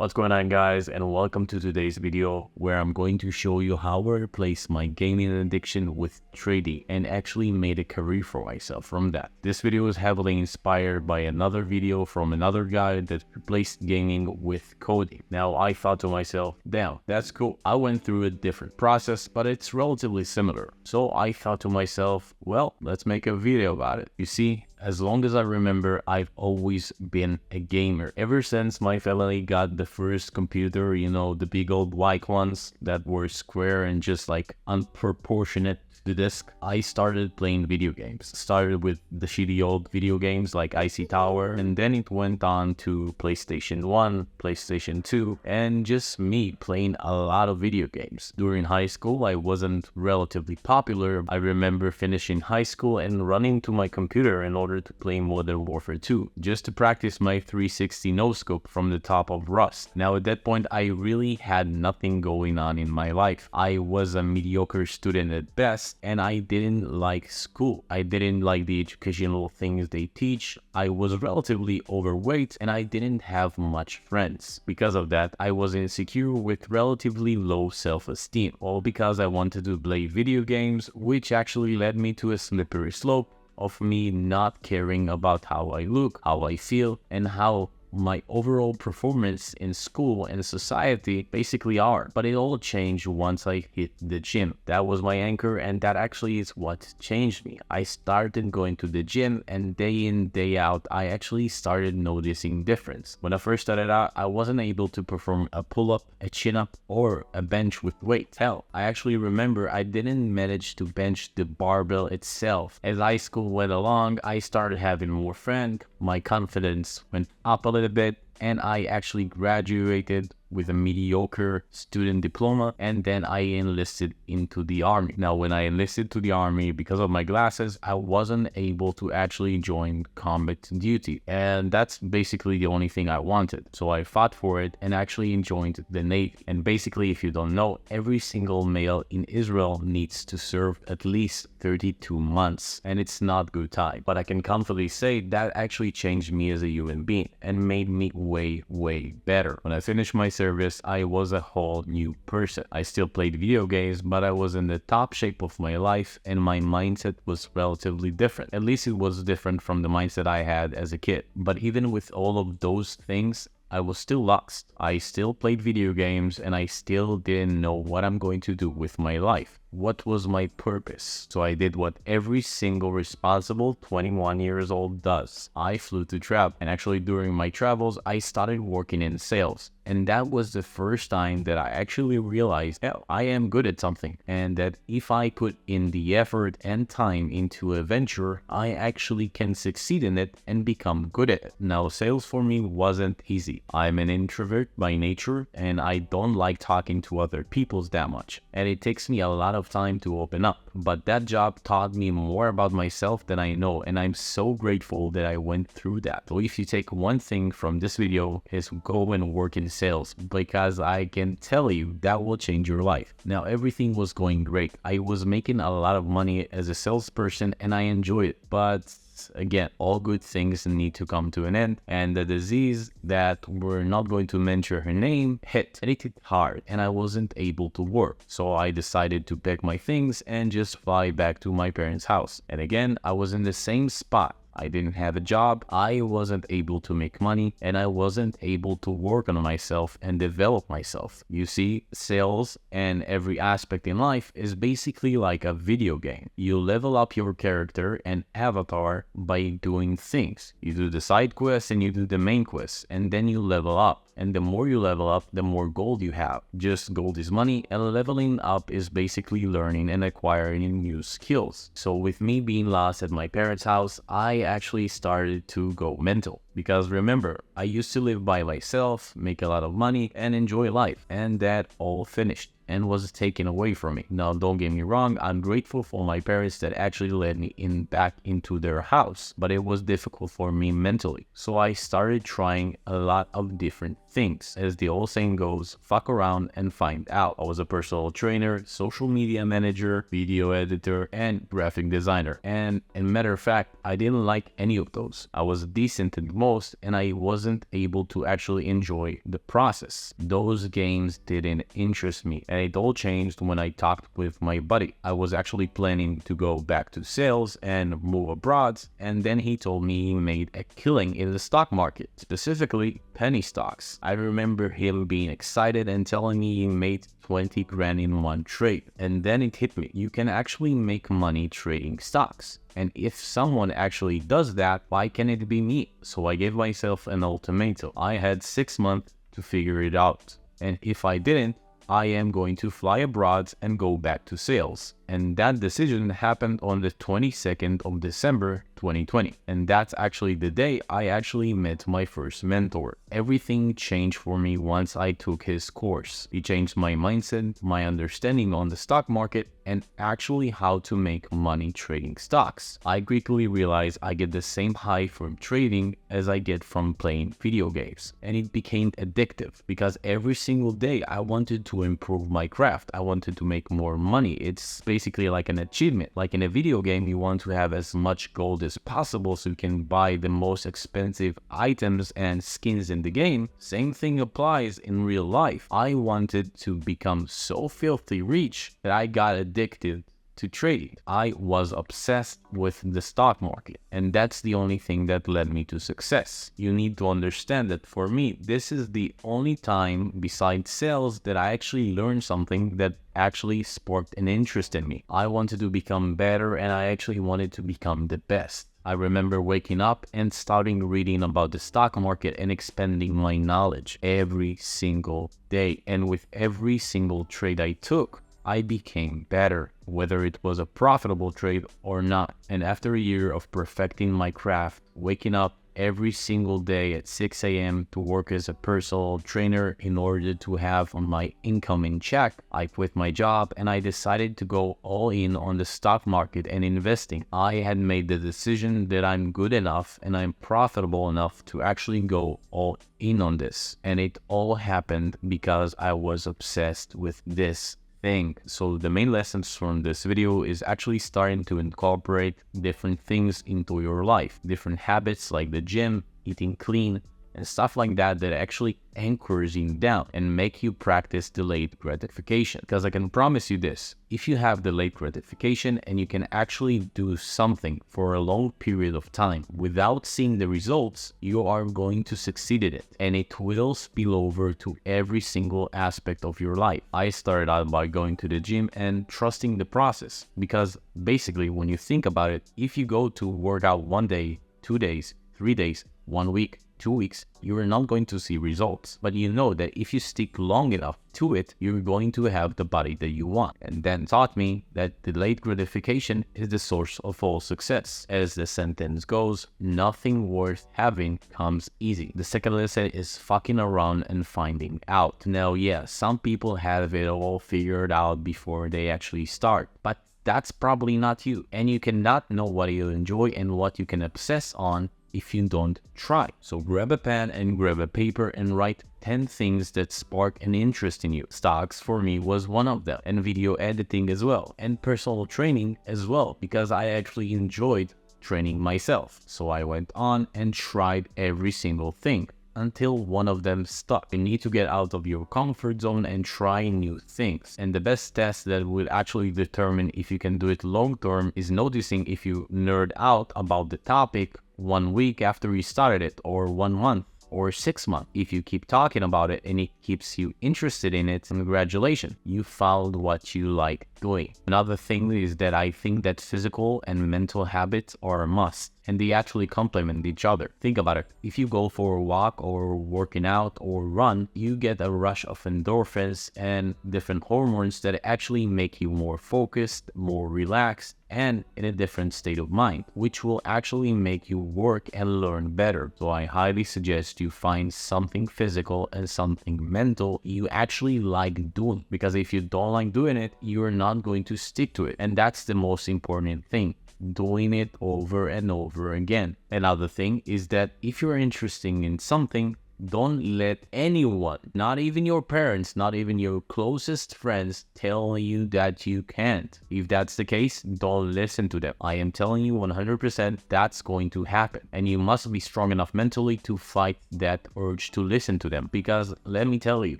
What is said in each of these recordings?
What's going on, guys, and welcome to today's video where I'm going to show you how I replaced my gaming addiction with trading and actually made a career for myself from that. This video is heavily inspired by another video from another guy that replaced gaming with coding. Now I thought to myself, damn, that's cool. I went through a different process, but it's relatively similar. So I thought to myself, well, let's make a video about it. You see, as long as I remember, I've always been a gamer. Ever since my family got the first computer, the big old white ones that were square and just like unproportionate to the disc, I started playing video games. Started with the shitty old video games like Icy Tower, and then it went on to PlayStation 1, PlayStation 2, and just me playing a lot of video games. During high school, I wasn't relatively popular. I remember finishing high school and running to my computer in order to play Modern Warfare 2, just to practice my 360 no-scope from the top of Rust. Now at that point, I really had nothing going on in my life. I was a mediocre student at best, and I didn't like school. I didn't like the educational things they teach. I was relatively overweight, and I didn't have much friends. Because of that, I was insecure with relatively low self-esteem, all because I wanted to play video games, which actually led me to a slippery slope of me not caring about how I look, how I feel, and how my overall performance in school and society basically are. But it all changed once I hit the gym. That was my anchor, and that actually is what changed me. I started going to the gym, and day in, day out, I actually started noticing difference. When I first started out, I wasn't able to perform a pull-up, a chin-up, or a bench with weight. Hell, I actually remember I didn't manage to bench the barbell itself. As high school went along, I started having more friends, my confidence went up a little bit, and I actually graduated with a mediocre student diploma, and then I enlisted into the army. Now, when I enlisted to the army, because of my glasses, I wasn't able to actually join combat duty, and that's basically the only thing I wanted. So I fought for it and actually joined the Navy. And basically, if you don't know, every single male in Israel needs to serve at least 32 months, and it's not good time. But I can confidently say that actually changed me as a human being and made me way better. When I finished my service, I was a whole new person. I still played video games, but I was in the top shape of my life, and my mindset was relatively different. At least it was different from the mindset I had as a kid. But even with all of those things, I was still lost. I still played video games, and I still didn't know what I'm going to do with my life. What was my purpose? So I did what every single responsible 21 years old does. I flew to travel, and actually during my travels, I started working in sales. And that was the first time that I actually realized, hell, I am good at something, and that if I put in the effort and time into a venture, I actually can succeed in it and become good at it. Now, sales for me wasn't easy. I'm an introvert by nature, and I don't like talking to other people that much. And it takes me a lot of time to open up. But that job taught me more about myself than I know, and I'm so grateful that I went through that. So if you take one thing from this video, is go and work in sales, because I can tell you that will change your life. Now, everything was going great. I was making a lot of money as a salesperson, and I enjoyed it. But again, all good things need to come to an end, and the disease that we're not going to mention her name hit, and it hit hard, and I wasn't able to work. So I decided to pack my things and just fly back to my parents' house. And again, I was in the same spot. I didn't have a job, I wasn't able to make money, and I wasn't able to work on myself and develop myself. You see, sales and every aspect in life is basically like a video game. You level up your character and avatar by doing things. You do the side quests and you do the main quests, and then you level up. And the more you level up, the more gold you have. Just gold is money, and leveling up is basically learning and acquiring new skills. So with me being lost at my parents' house, I actually started to go mental. Because remember, I used to live by myself, make a lot of money, and enjoy life. And that all finished and was taken away from me. Now, don't get me wrong, I'm grateful for my parents that actually led me back into their house. But it was difficult for me mentally. So I started trying a lot of different things. As the old saying goes, fuck around and find out. I was a personal trainer, social media manager, video editor, and graphic designer. And matter of fact, I didn't like any of those. I was decent at most, and I wasn't able to actually enjoy the process. Those games didn't interest me, and it all changed when I talked with my buddy. I was actually planning to go back to sales and move abroad, and then he told me he made a killing in the stock market, specifically penny stocks. I remember him being excited and telling me he made 20 grand in one trade. And then it hit me. You can actually make money trading stocks. And if someone actually does that, why can't it be me? So I gave myself an ultimatum. I had 6 months to figure it out. And if I didn't, I am going to fly abroad and go back to sales. And that decision happened on the 22nd of December 2020. And that's actually the day I actually met my first mentor. Everything changed for me once I took his course. It changed my mindset, my understanding on the stock market, and actually how to make money trading stocks. I quickly realized I get the same high from trading as I get from playing video games. And it became addictive because every single day I wanted to improve my craft. I wanted to make more money. It's basically like an achievement. Like in a video game, you want to have as much gold as possible so you can buy the most expensive items and skins in the game. Same thing applies in real life. I wanted to become so filthy rich that I got addicted to trading. I was obsessed with the stock market, and that's the only thing that led me to success. You need to understand that for me, this is the only time besides sales that I actually learned something that actually sparked an interest in me. I wanted to become better, and I actually wanted to become the best. I remember waking up and starting reading about the stock market and expanding my knowledge every single day. And with every single trade I took, I became better, whether it was a profitable trade or not. And after a year of perfecting my craft, waking up every single day at 6 a.m. to work as a personal trainer in order to have my income in check, I quit my job and I decided to go all in on the stock market and investing. I had made the decision that I'm good enough and I'm profitable enough to actually go all in on this. And it all happened because I was obsessed with this thing. So the main lessons from this video is actually starting to incorporate different things into your life, different habits like the gym, eating clean, and stuff like that that actually anchors you down and make you practice delayed gratification. Because I can promise you this, if you have delayed gratification and you can actually do something for a long period of time without seeing the results, you are going to succeed at it, and it will spill over to every single aspect of your life. I started out by going to the gym and trusting the process, because basically when you think about it, if you go to work out 1 day, 2 days, 3 days, 1 week, 2 weeks, you are not going to see results. But you know that if you stick long enough to it, you're going to have the body that you want. And then taught me that delayed gratification is the source of all success. As the sentence goes, nothing worth having comes easy. The second lesson is fucking around and finding out. Now, yeah, some people have it all figured out before they actually start, but that's probably not you. And you cannot know what you enjoy and what you can obsess on if you don't try. So grab a pen and grab a paper and write 10 things that spark an interest in you. Stocks for me was one of them, and video editing as well, and personal training as well, because I actually enjoyed training myself. So I went on and tried every single thing until one of them stuck. You need to get out of your comfort zone and try new things. And the best test that will actually determine if you can do it long term is noticing if you nerd out about the topic 1 week after you started it, or 1 month, or 6 months. If you keep talking about it and it keeps you interested in it, congratulations, you found what you like doing. Another thing is that I think that physical and mental habits are a must, and they actually complement each other. Think about it. If you go for a walk or working out or run, you get a rush of endorphins and different hormones that actually make you more focused, more relaxed, and in a different state of mind, which will actually make you work and learn better. So I highly suggest you find something physical and something mental you actually like doing, because if you don't like doing it, you're not going to stick to it. And that's the most important thing, doing it over and over again. Another thing is that if you're interested in something, Don't let anyone, not even your parents, not even your closest friends, tell you that you can't. If that's the case, don't listen to them. I am telling you 100% that's going to happen. And you must be strong enough mentally to fight that urge to listen to them. Because let me tell you,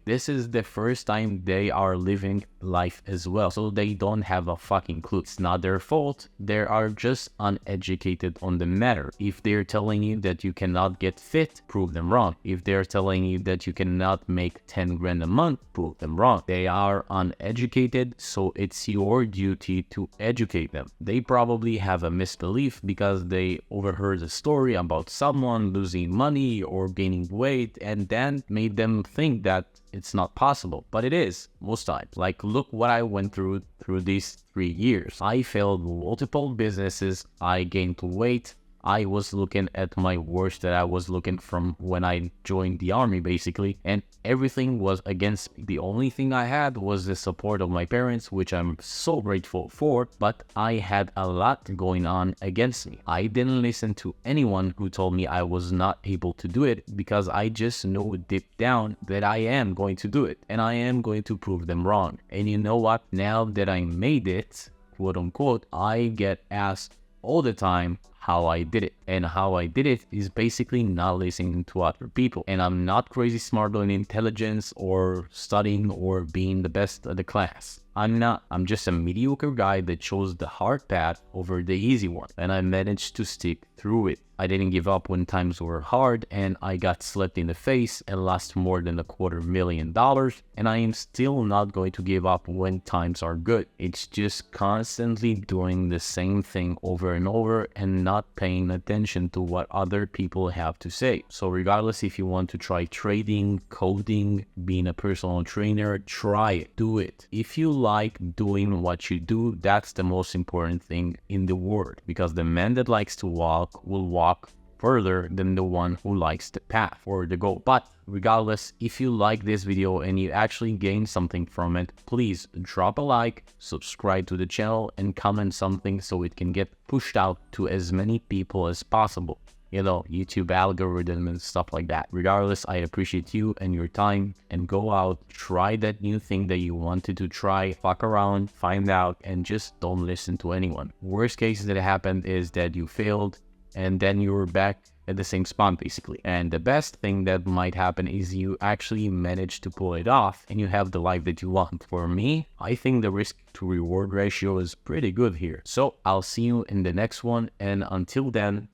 this is the first time they are living life as well. So they don't have a fucking clue. It's not their fault. They are just uneducated on the matter. If they're telling you that you cannot get fit, prove them wrong. If they're telling you that you cannot make 10 grand a month, prove them wrong. They are uneducated, so it's your duty to educate them. They probably have a misbelief because they overheard a story about someone losing money or gaining weight, and then made them think that it's not possible, but it is most times. Like, look what I went through these 3 years. I failed multiple businesses. I gained weight. I was looking at my worst that I was looking from when I joined the army, basically, and everything was against me. The only thing I had was the support of my parents, which I'm so grateful for, but I had a lot going on against me. I didn't listen to anyone who told me I was not able to do it, because I just know deep down that I am going to do it, and I am going to prove them wrong. And you know what? Now that I made it, quote unquote, I get asked all the time how I did it. And how I did it is basically not listening to other people. And I'm not crazy smart on intelligence or studying or being the best of the class. I'm not. I'm just a mediocre guy that chose the hard path over the easy one. And I managed to stick through it. I didn't give up when times were hard, and I got slapped in the face and lost more than $250,000. And I am still not going to give up when times are good. It's just constantly doing the same thing over and over and not paying attention to what other people have to say. So regardless if you want to try trading, coding, being a personal trainer, try it, do it. If you like doing what you do, that's the most important thing in the world, because the man that likes to walk will walk further than the one who likes the path or the goal. But regardless, if you like this video and you actually gain something from it, please drop a like, subscribe to the channel, and comment something so it can get pushed out to as many people as possible. You know, YouTube algorithm and stuff like that. Regardless, I appreciate you and your time, and go out, try that new thing that you wanted to try, fuck around, find out, and just don't listen to anyone. Worst case that happened is that you failed and then you're back at the same spot, basically. And the best thing that might happen is you actually manage to pull it off and you have the life that you want. For me, I think the risk to reward ratio is pretty good here. So I'll see you in the next one, and until then,